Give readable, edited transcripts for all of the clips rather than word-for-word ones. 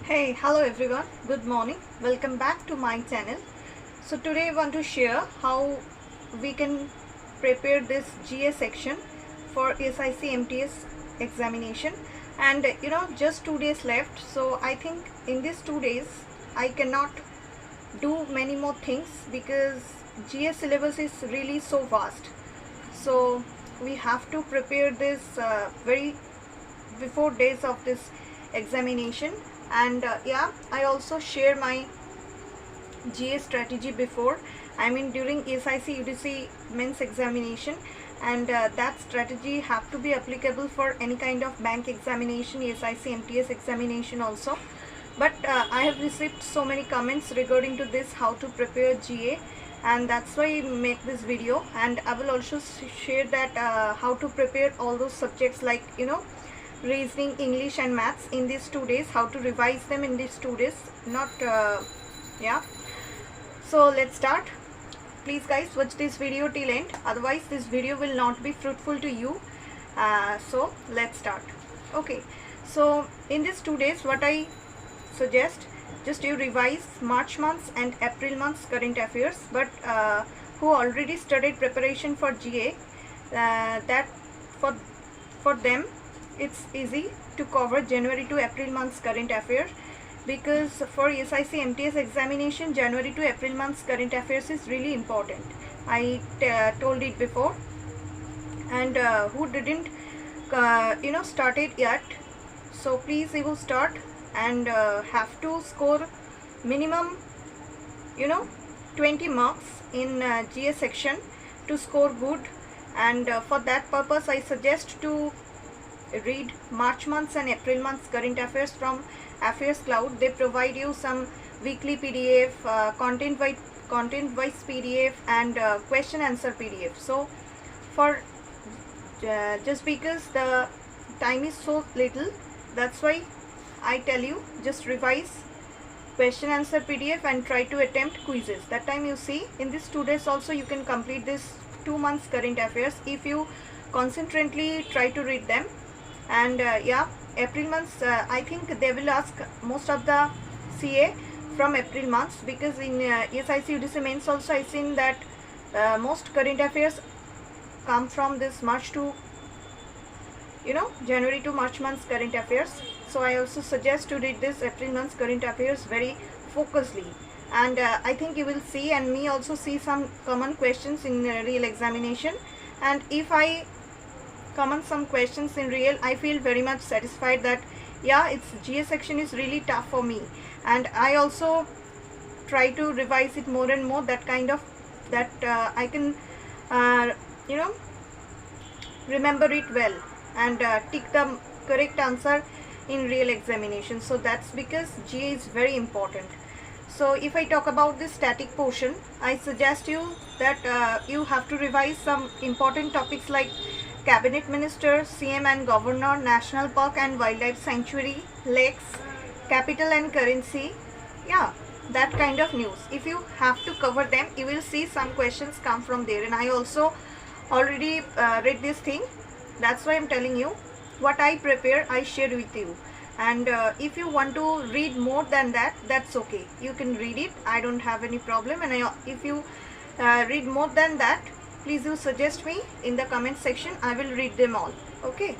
Hey, hello everyone. Good morning. Welcome back to my channel. So today I want to share how we can prepare this GA section for SIC MTS examination. And just 2 days left. So I think in these 2 days I cannot do many more things because GA syllabus is really so vast. So we have to prepare this very before days of this examination. And yeah, I also share my GA strategy before, I mean during SIC UDC men's examination, and that strategy have to be applicable for any kind of bank examination, SIC MTS examination also. But I have received so many comments regarding to this, how to prepare GA, and that's why I make this video. And I will also share that how to prepare all those subjects like reasoning, English and maths in these 2 days, how to revise them in these 2 days, not yeah. So let's start. Please guys, watch this video till end, otherwise this video will not be fruitful to you. So let's start. Okay, so in these 2 days what I suggest, just you revise March months and April months current affairs, but who already studied preparation for GA, that for them it's easy to cover January to April months current affairs, because for SIC MTS examination January to April months current affairs is really important. I told it before. And who didn't started yet, so please you will start and have to score minimum 20 marks in GA section to score good. And for that purpose I suggest to read March months and April months current affairs from Affairs Cloud. They provide you some weekly PDF, content wise PDF, and question answer PDF. So for just because the time is so little, that's why I tell you just revise question answer PDF and try to attempt quizzes. That time you see in these 2 days also you can complete this 2 months current affairs if you concentrately try to read them. And yeah, April months I think they will ask most of the CA from April months, because in SIC UDC mains also I seen that most current affairs come from this March to January to March months current affairs. So I also suggest to read this April months current affairs very focusedly, and I think you will see and me also see some common questions in real examination. And if I comment some questions in real, I feel very much satisfied that yeah, its GA section is really tough for me, and I also try to revise it more and more, that kind of that I can remember it well and tick the correct answer in real examination. So that's because GA is very important. So if I talk about this static portion, I suggest you that you have to revise some important topics like Cabinet Minister, CM and Governor, National Park and Wildlife Sanctuary, lakes, capital and currency. Yeah, that kind of news. If you have to cover them, you will see some questions come from there. And I also already read this thing. That's why I'm telling you what I prepare, I share with you. And if you want to read more than that, that's okay. You can read it. I don't have any problem. And if you read more than that, please do suggest me in the comment section. I will read them all. Okay.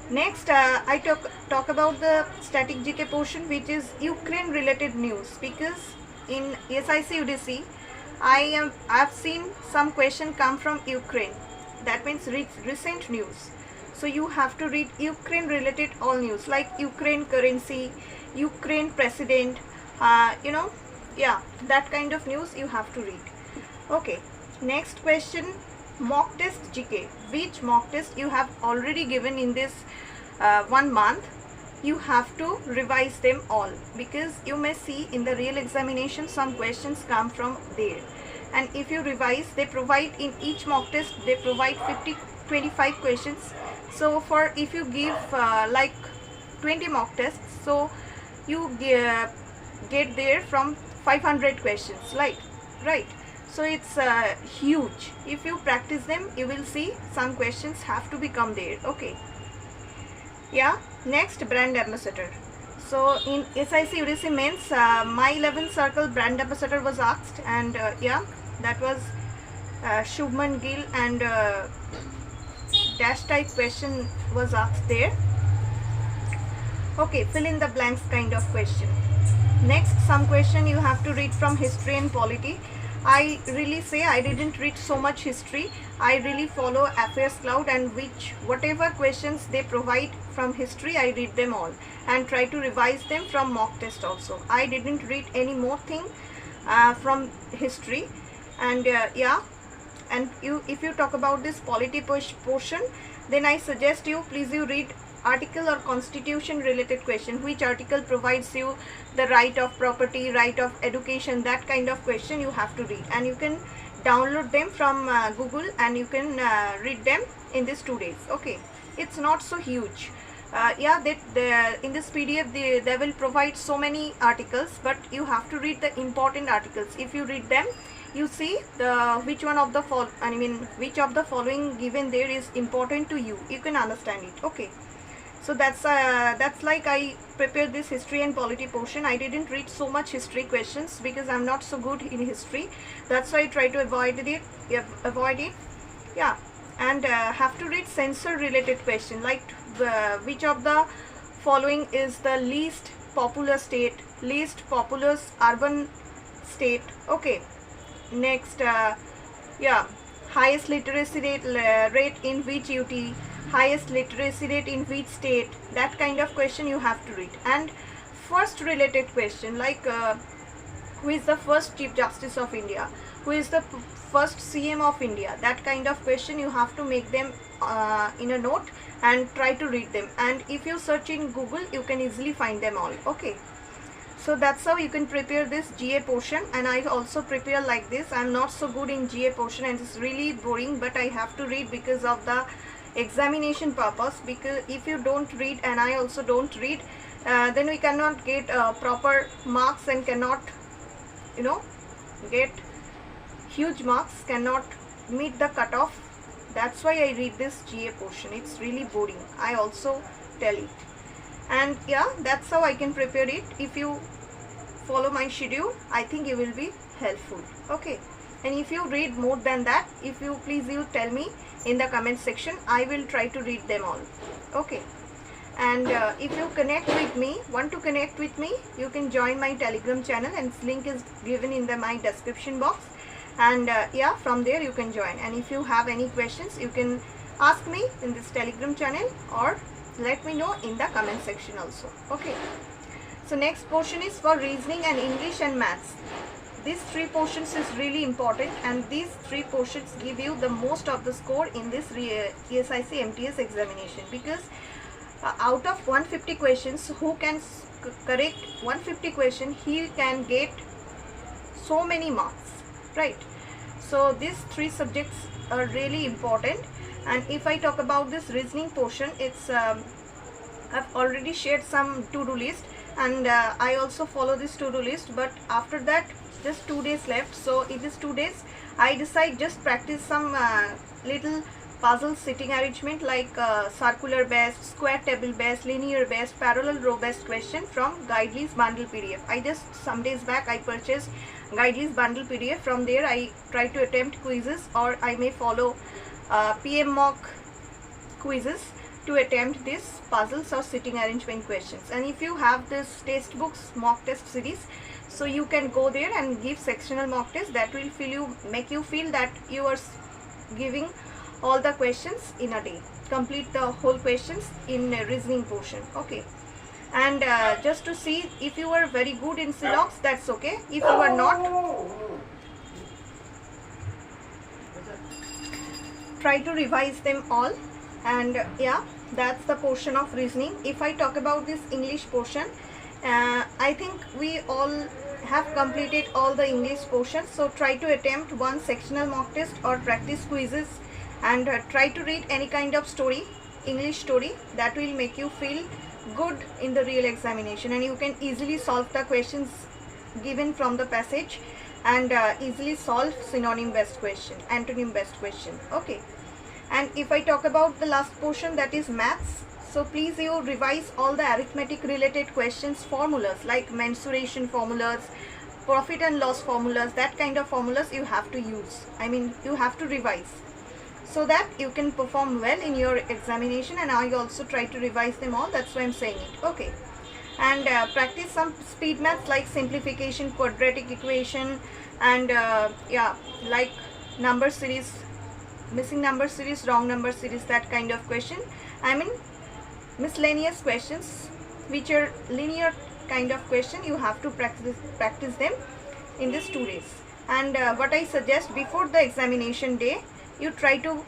Next, I talk about the static GK portion, which is Ukraine related news, because in SIC UDC I have seen some question come from Ukraine. That means recent news. So you have to read Ukraine related all news like Ukraine currency, Ukraine president, yeah, that kind of news you have to read. Okay. Next question, mock test GK. Which mock test you have already given in this 1 month, you have to revise them all, because you may see in the real examination some questions come from there. And if you revise, they provide in each mock test, they provide 25 questions. So for if you give like 20 mock tests, so you get there from 500 questions, right? So it's huge. If you practice them, you will see some questions have to become there. Okay. Yeah. Next, brand ambassador. So in SIC UDC mains, my 11th circle brand ambassador was asked, and yeah, that was Shubman Gill, and dash type question was asked there. Okay, fill in the blanks kind of question. Next, some question you have to read from history and polity. I really say I didn't read so much history. I really follow Affairs Cloud, and whatever questions they provide from history, I read them all and try to revise them from mock test also. I didn't read any more thing from history. And yeah, and if you talk about this polity portion, then I suggest you please you read article or constitution related question. Which article provides you the right of property, right of education, that kind of question you have to read, and you can download them from Google, and you can read them in these 2 days. Okay, it's not so huge. Yeah, in this PDF they will provide so many articles, but you have to read the important articles. If you read them, you see which of the following given there is important to you. You can understand it. Okay. So that's like I prepared this history and polity portion. I didn't read so much history questions because I'm not so good in history. That's why I try to avoid it. Yeah, and have to read censor related question, like which of the following is the least populous state, least populous urban state. Okay. Next, yeah, highest literacy rate in which UT, highest literacy rate in which state, that kind of question you have to read. And first related question, like who is the first Chief Justice of India, who is the first CM of India, that kind of question you have to make them in a note and try to read them. And if you search in Google, you can easily find them all. Okay. So that's how you can prepare this GA portion, and I also prepare like this. I'm not so good in GA portion and it's really boring, but I have to read because of the examination purpose. Because if you don't read and I also don't read, then we cannot get proper marks and cannot, get huge marks, cannot meet the cutoff. That's why I read this GA portion. It's really boring, I also tell it. And yeah, that's how I can prepare it. If you follow my schedule, I think it will be helpful. Okay. And if you read more than that, please tell me in the comment section. I will try to read them all. Okay. And if you want to connect with me, you can join my Telegram channel, and link is given in my description box. And yeah, from there you can join. And if you have any questions, you can ask me in this Telegram channel, or let me know in the comment section also. Okay. So next portion is for reasoning and English and maths. These 3 portions is really important, and these 3 portions give you the most of the score in this ESIC MTS examination, because out of 150 questions, who can correct 150 questions, he can get so many marks, right? So these 3 subjects are really important. And if I talk about this reasoning portion, it's I've already shared some to-do list, and I also follow this to-do list, but after that just 2 days left. So in these 2 days I decide just practice some little puzzle sitting arrangement, like circular based, square table based, linear based, parallel row based question from Guidely's bundle PDF. I just some days back I purchased Guidely's bundle PDF. From there I try to attempt quizzes, or I may follow PM mock quizzes to attempt these puzzles or sitting arrangement questions. And if you have this test books mock test series, so you can go there and give sectional mock test. That will make you feel that you are giving all the questions in a day. Complete the whole questions in a reasoning portion. Okay. And just to see if you are very good in Silox, that's okay. If you are not, try to revise them all. And yeah, that's the portion of reasoning. If I talk about this English portion, I think we all have completed all the English portion. So try to attempt one sectional mock test or practice quizzes, and try to read any kind of story, English story, that will make you feel good in the real examination, and you can easily solve the questions given from the passage, and easily solve synonym based question, antonym based question. Okay. And if I talk about the last portion, that is maths, So please you revise all the arithmetic related questions, formulas like mensuration formulas, profit and loss formulas, that kind of formulas you have to use. I mean, you have to revise so that you can perform well in your examination. And I also try to revise them all, that's why I'm saying it. Okay. And practice some speed maths like simplification, quadratic equation, and yeah, like number series, missing number series, wrong number series, that kind of question. I mean miscellaneous questions which are linear kind of question, you have to practice them in these 2 days. And what I suggest, before the examination day, you try to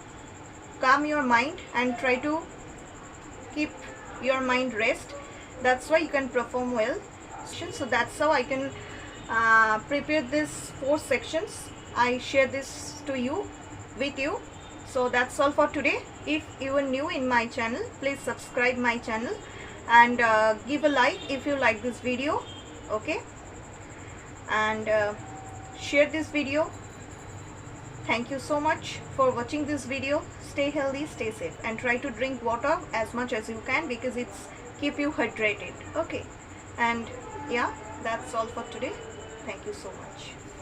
calm your mind and try to keep your mind rest. That's why you can perform well. So that's how I can prepare these 4 sections. I share this to you, with you. So that's all for today. If you are new in my channel, please subscribe my channel and give a like if you like this video. Okay, and share this video. Thank you so much for watching this video. Stay healthy, stay safe, and try to drink water as much as you can because it's keep you hydrated. Okay, and yeah, that's all for today. Thank you so much.